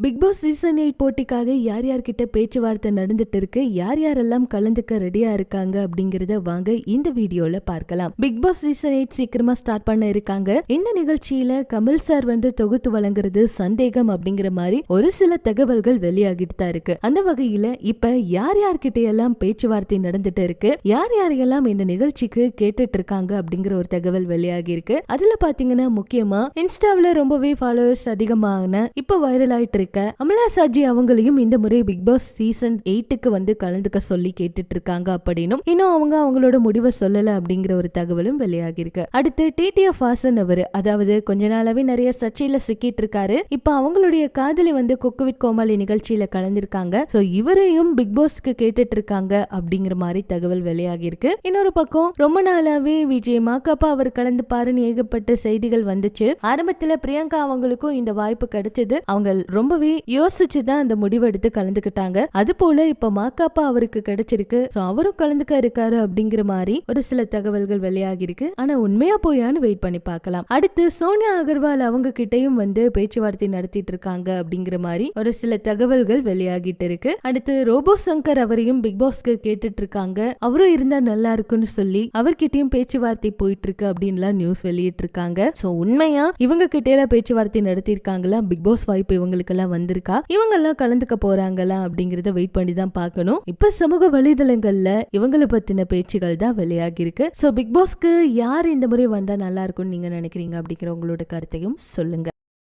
Big Boss season 8 போட்டிக்காக யார் யார்கிட்ட பேச்சுவார்த்தை நடந்துட்டு இருக்கு, யார் யாரெல்லாம் கலந்துக்க ரெடியா இருக்காங்க அப்படிங்கறத வாங்க இந்த வீடியோல பார்க்கலாம். பிக் பாஸ் சீசன் 8 சீக்கிரமா ஸ்டார்ட் பண்ண இருக்காங்க. இந்த நிகழ்ச்சியில கமல் சார் தொகுத்து வழங்குறது சந்தேகம் அப்படிங்கிற மாதிரி ஒரு சில தகவல்கள் வெளியாகிட்டு தான் இருக்கு. அந்த வகையில இப்ப யார் யார்கிட்ட எல்லாம் பேச்சுவார்த்தை நடந்துட்டு இருக்கு, யார் யாரையெல்லாம் இந்த நிகழ்ச்சிக்கு கேட்டுட்டு இருக்காங்க அப்படிங்கிற ஒரு தகவல் வெளியாகி இருக்கு. அதுல பாத்தீங்கன்னா முக்கியமா இன்ஸ்டாவில ரொம்பவே ஃபாலோவர்ஸ் அதிகமான இப்ப வைரல் ஆயிட்டு அமலா சாஜி அவங்களையும் இந்த முறை பிக் பாஸ் சீசன் 8க்கு கலந்துக்க சொல்லி கேட்டுட்டு இருக்காங்க அப்படின்னும், இன்னும் அவங்க அவங்களோட முடிவை சொல்லல அப்படிங்கிற ஒரு தகவலும் வெளியாகி இருக்கு. அடுத்து டிடிஎஃப் வாசன் அவர், அதாவது கொஞ்ச நாளாவே நிறைய சர்ச்சையில சிக்கிட்டு இருக்காரு. இப்ப அவங்களுடைய காதலி குக்கு வித் கோமாளி நிகழ்ச்சியில கலந்திருக்காங்க. சோ இவரையும் பிக் பாஸ்க்கு கேட்டுட்டு இருக்காங்க அப்படிங்கிற மாதிரி தகவல் வெளியாகி இருக்கு. இன்னொரு பக்கம் ரொம்ப நாளாவே விஜய் மாக்கப்பா அவர் கலந்து பாருன்னு ஏகப்பட்ட செய்திகள் வந்துச்சு. ஆரம்பத்துல பிரியங்கா அவங்களுக்கும் இந்த வாய்ப்பு கிடைச்சது. அவங்க ரொம்பவே யோசிச்சுதான் அந்த முடிவு எடுத்து கலந்துக்கிட்டாங்க. அது போல இப்ப மாக்காப்பா அவருக்கு கிடைச்சிருக்கு. அவரும் கலந்துக்க இருக்காரு அப்படிங்கிற மாதிரி ஒரு சில தகவல்கள் வெளியாகி இருக்கு. ஆனா உண்மையா போயான்னு வெயிட் பண்ணி பார்க்கலாம். அடுத்து சோனியா அகர்வால் அவங்க கிட்டையும் பேச்சுவார்த்தை நடத்திட்டு இருக்காங்க அப்படிங்கிற மாதிரி ஒரு சில தகவல்கள் வெளியாகிட்டு இருக்கு. அடுத்து ரோபோ சங்கர் அவரையும் பிக் பாஸ்க்கு கேட்டுட்டு இருக்காங்க. அவரும் இருந்தா நல்லா இருக்குன்னு சொல்லி அவர்கிட்டயும் பேச்சுவார்த்தை போயிட்டு இருக்கு அப்படின்லாம் நியூஸ் வெளியிட்டு இருக்காங்க. சோ உண்மையா இவங்க கிட்ட பேச்சுவார்த்தை நடத்தி இருக்காங்களா, பிக் பாஸ் வாய்ப்பு இவங்களுக்கு வந்திருக்கா, இவங்க எல்லாம் கலந்துக்க போறாங்களா அப்படிங்கறத வெயிட் பண்ணி தான் பார்க்கணும். இப்ப சமூக வலைதளங்கள்ல இவங்களை பத்தின பேச்சுகள் தான் வெளியாகி இருக்கு. சோ பிக் பாஸ்க்கு யார் இந்த முறை வந்தா நல்லா இருக்கும்னு நீங்க நினைக்கிறீங்க அப்படிங்கிற உங்களோட கருத்தையும் சொல்லுங்க.